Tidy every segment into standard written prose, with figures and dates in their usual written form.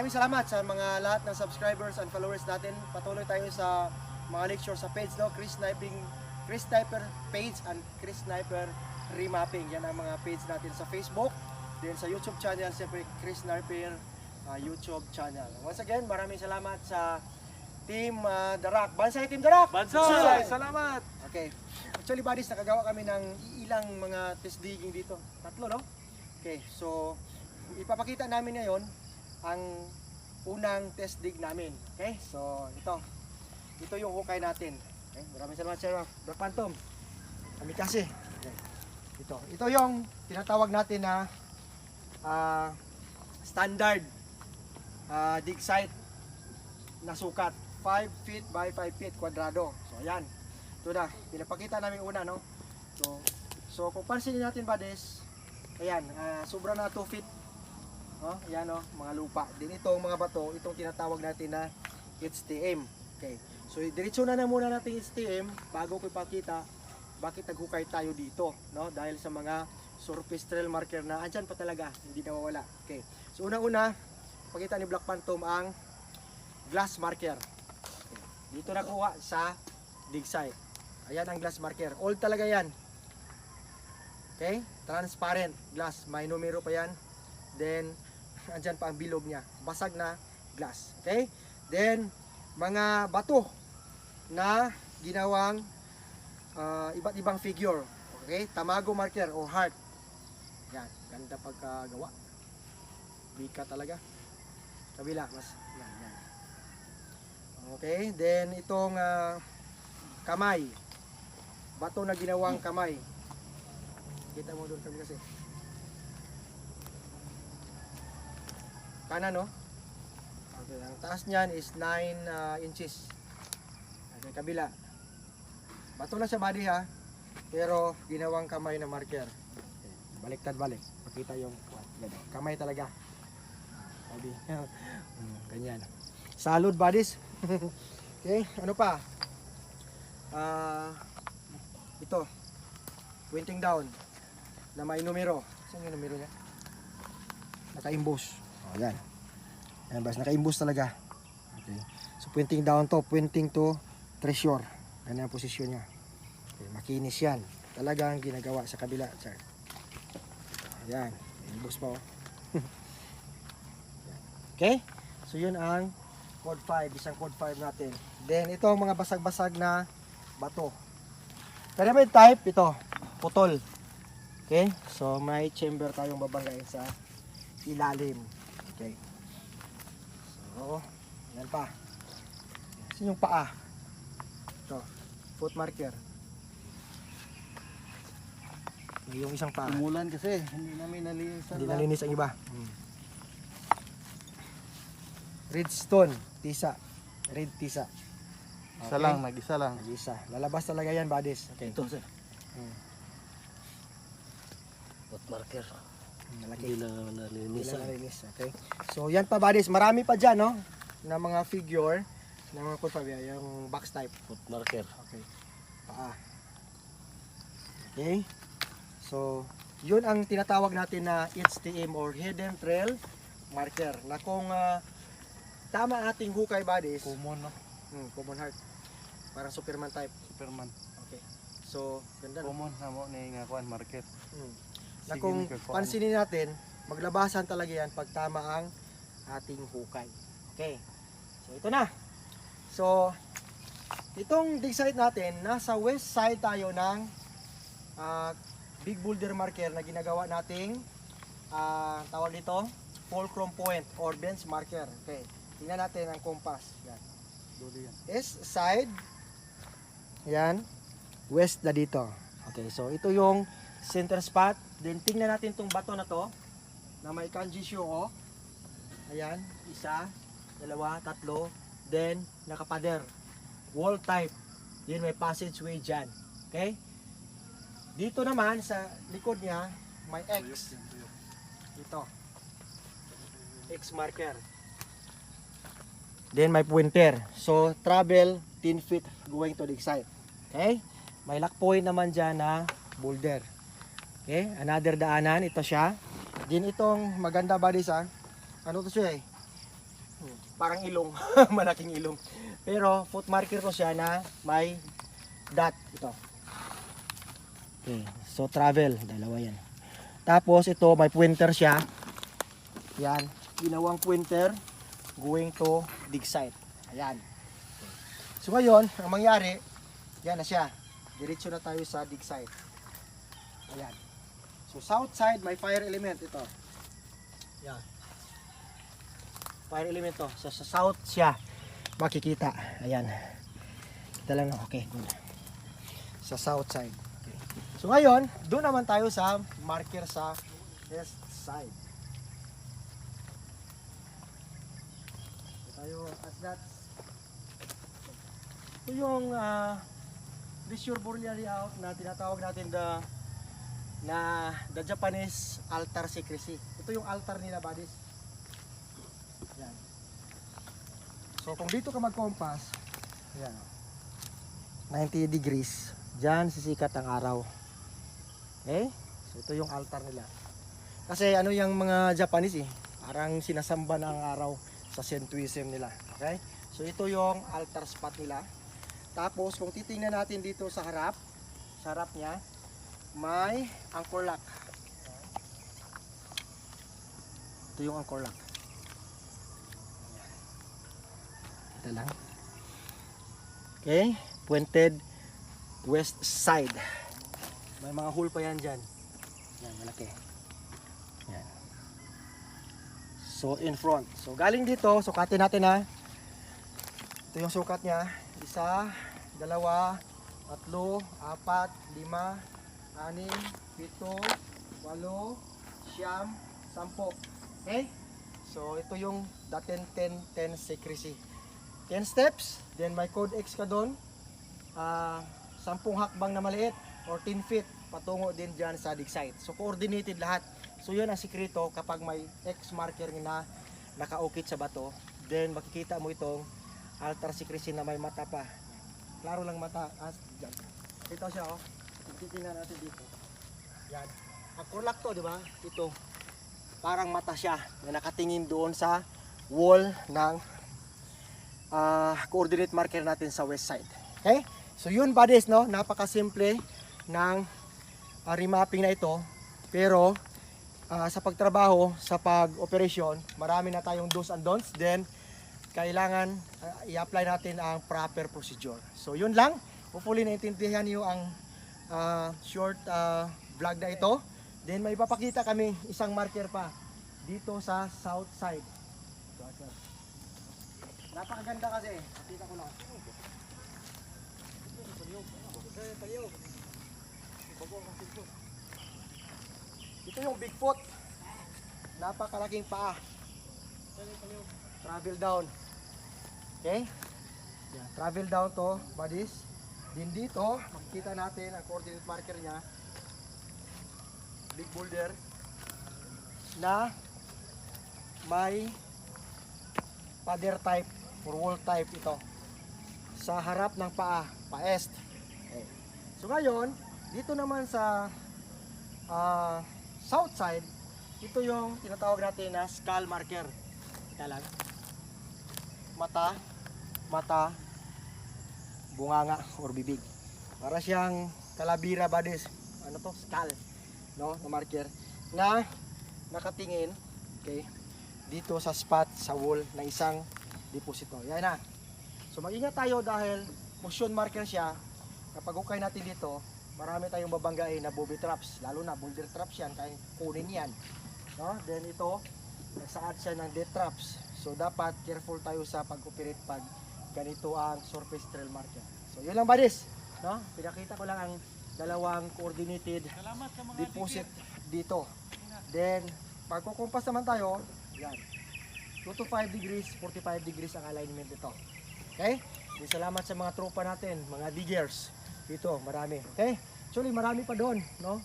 maraming salamat sa mga lahat ng subscribers and followers natin. Patuloy tayo sa mga lecture sa page, no? Chris Sniper page and Chris Sniper Remapping. Yan ang mga page natin sa Facebook. Then sa YouTube channel, siyempre Chris Sniper YouTube channel. Once again, maraming salamat sa Team The Rock. Bansay Team The Rock! Bansay! Salamat! Okay. Actually, buddies, nakagawa kami ng ilang mga test digging dito. 3, no? Okay, so ipapakita namin ngayon ang unang test dig namin. Okay, so ito yung hukay natin. Okay, maraming salamat sa iyo, Black Phantom. Kami kasi. Okay. Ito yung tinatawag natin na standard dig site na sukat. 5 feet by 5 feet kwadrado. So ayan. Ito na, pinapakita namin una, no? So kung pansinin natin, buddies, ayan, sobra na 2 feet. Oh, ayan, oh, mga lupa. Din itong mga bato, itong tinatawag natin na HTM. Okay. So diretso na muna natin HTM bago ko ipakita bakit naghukay tayo dito, no? Dahil sa mga surface trail marker na andyan pa talaga, hindi nawawala. Okay. So una-una, pakita ni Black Phantom ang glass marker. Okay. Dito nakuha sa dig site. Ayan ang glass marker. Old talaga yan. Okay? Transparent glass. May numero pa yan. Then, andyan pa ang bilog niya. Basag na glass. Okay? Then, mga bato na ginawang iba't ibang figure. Okay? Tamago marker o heart. Yan. Ganda pagkagawa. Bika talaga. Kabila. Mas, yan. Okay? Then, itong kamay. Bato na ginawang kamay. Kita mo doon kami kasi. Kanan, no? Okay, ang taas niyan is 9 inches. Okay, kabila. Bato na siya, body, ha? Pero ginawang kamay na marker. Okay, baliktad balik. Pakita yung kamay talaga. Sabi. Ganyan. Salud, buddies. Okay, ano pa? Ito. Pointing down na may numero. Saan yung numero niya? Naka-imbos. O, yan. Ayan, bas, naka-imbos talaga. Okay. So, pointing down to, pointing to treasure. Ganyan ang posisyon niya. Okay, makinis yan. Talagang ginagawa sa kabila. Sir. Ayan. Imbos pa, oh. Okay? So, yun ang code 5. Isang code 5 natin. Then, ito ang mga basag-basag na bato. Pyramid type, ito. Putol. Okay? So, may chamber tayong babanggain sa ilalim. Okay. So, yan pa. Saan yung paa? Ito. Foot marker. Yung isang paa. Umulan kasi, hindi namin nalinis. Hindi nalinis ang iba. Redstone. Tisa. Red tisa. Isa lang, nag-isa lang. Nag-isa. Lalabas talaga yan, buddies. Okay. Ito, sir. Foot marker. Malaki. Hindi na nalinis. Okay. So yan pa, buddies, marami pa dyan, no? Na mga figure na mga kulpabya, yung box type. Foot marker. Okay. Paa. Okay. So yun ang tinatawag natin na HTM or Hidden Trail Marker. Na kung tama ating hukay, buddies. Common, no? Common heart. Parang Superman type. Superman. Okay. So ganda, no? Common na mo ni nga kuan market. Na kung pansinin natin, maglabasan talaga yan pag tama ang ating hukay. Okay. So ito na. So itong dig site natin, nasa west side tayo ng big boulder marker na ginagawa nating tawag dito, fulcrum point or bench marker. Okay. Tingnan natin ang compass. Yan. East side. Yan. West na dito. Okay. So ito yung center spot. Then tingnan natin tong bato na to na may kanji show, oh. Ayan, 1, 2, 3, then nakapader. Wall type. Then may passageway dyan. Okay? Dito naman sa likod niya may X. Ito. X marker. Then may pointer. So travel 10 feet going to the site. Okay? May lock point naman dyan na boulder. Okay, another daanan, ito siya. Din itong maganda, buddies, ano to siya, parang ilong, malaking ilong. Pero foot marker to siya na may dot ito. Okay, so travel, dalawa yan. Tapos ito may pointer siya. Yan, ginawang pointer going to dig site. Ayan. So ngayon, ang mangyari, yan na siya. Diretso na tayo sa dig site. Ayan. So south side may fire element ito. Yan. Fire element to. So sa south siya makikita. Ayan. Kita lang, okay. Good. Sa south side. Okay. So ngayon, doon naman tayo sa marker sa west side. Tayo as that. Ito yung visual burial layout na tinatawag natin the Japanese altar secrecy. Ito yung altar nila, buddies. Yan. So kung dito ka mag-compass, yan, 90 degrees, dyan sisikat ang araw. Okay? So ito yung altar nila. Kasi ano yung mga Japanese parang sinasamba na ang araw sa Shintoism nila. Okay? So ito yung altar spot nila. Tapos kung titingnan natin dito sa harap niya, may anchor lock. Ito yung anchor lock. Ito lang. Okay, pointed west side. May mga hole pa yan dyan. Yan, malaki. Yan. So in front. So galing dito, sukatin natin ha. Ito yung sukat niya. 1, 2, 3, 4, 5, 6, 7, 8, 7, 8, 10. Okay? So ito yung the 10-10-10 secrecy. 10 steps, then may code X ka doon. 10 hakbang na maliit or 10 feet patungo din dyan sa dig site. So coordinated lahat. So yun ang sikreto kapag may X marker na nakaukit sa bato, then makikita mo itong altar secrecy na may mata pa. Klaro lang mata. Dyan. Ito siya oh. Titingnan natin dito. Yan. Ang kurlak to, di ba? Ito. Parang mata siya na nakatingin doon sa wall ng coordinate marker natin sa west side. Okay? So yun buddies, no? Napakasimple ng remapping na ito. Pero sa pagtrabaho, sa pag-operasyon, marami na tayong do's and don'ts. Then kailangan i-apply natin ang proper procedure. So yun lang. Hopefully naintindihan niyo ang short vlog na ito. Then may papakita kami isang marker pa dito sa south side. Napakaganda kasi. Pakita ko lang. Ito yung Bigfoot. Napakalaking paa. Travel down. Okay? Yeah, travel down to, buddies. Din dito, makikita natin ang coordinate marker niya. Big boulder na may pader type or wall type ito sa harap ng paa, pa-est. Okay. So ngayon, dito naman sa south side, ito yung tinatawag natin na skull marker. Ika lang. Mata, bunganga or bibig. Para siyang kalabira buddies. Ano to? Skull. No? Na marker. Na nakatingin, okay, dito sa spot sa wall ng isang deposito. Yan na. So mag-ingat tayo dahil motion marker siya. Kapag ukay natin dito, marami tayong babanggain na booby traps. Lalo na boulder traps yan, kaya kunin yan. No? Then ito, nagsaad siya ng death traps. So dapat careful tayo sa pag-operate pag ganito ang surface trail marker. So yun lang buddies. No? Pinakita ko lang ang dalawang coordinated deposit dito. Then pagkukumpas naman tayo, yan. 2 to 5 degrees, 45 degrees ang alignment nito. Okay? Then, salamat sa mga tropa natin, mga diggers. Dito, marami. Okay? Actually, marami pa doon, no?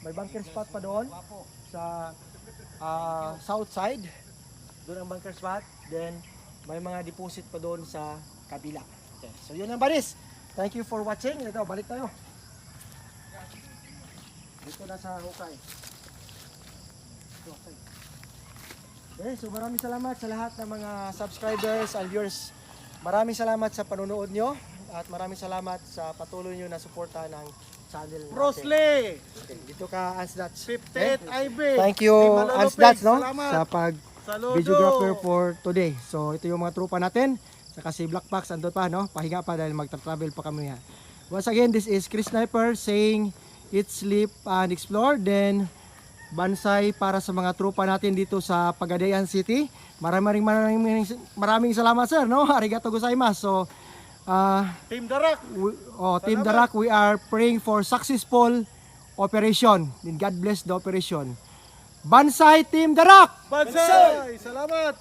May bunker spot pa doon sa south side. Doon ang bunker spot. Then, may mga deposit pa doon sa kabila. Okay. So, yun ang buddies. Thank you for watching. Ito, balik tayo. Dito na sa hukay. Ito, okay. Okay, so maraming salamat sa lahat ng mga subscribers and viewers. Maraming salamat sa panonood nyo at maraming salamat sa patuloy nyo na suporta ng channel natin. Brosley! Okay, dito ka, Ansdats. 58 IB. Thank you, Manolo Ansdats, Pig, no? salamat. Sa Saludo. videographer for today. So ito yung mga trupa natin. Saka si Black Pax andun pa, no? Pahinga pa dahil magta-travel pa kami. Ha. Once again, this is Chris Sniper saying eat, sleep, and explore. Then bansay para sa mga trupa natin dito sa Pagadian City. Maraming salamat, sir, no? Arigato gozaimasu. So Team Darak. Team Darak, we are praying for successful operation. And God bless the operation. Bansay Team Darak! Bansay! Salamat!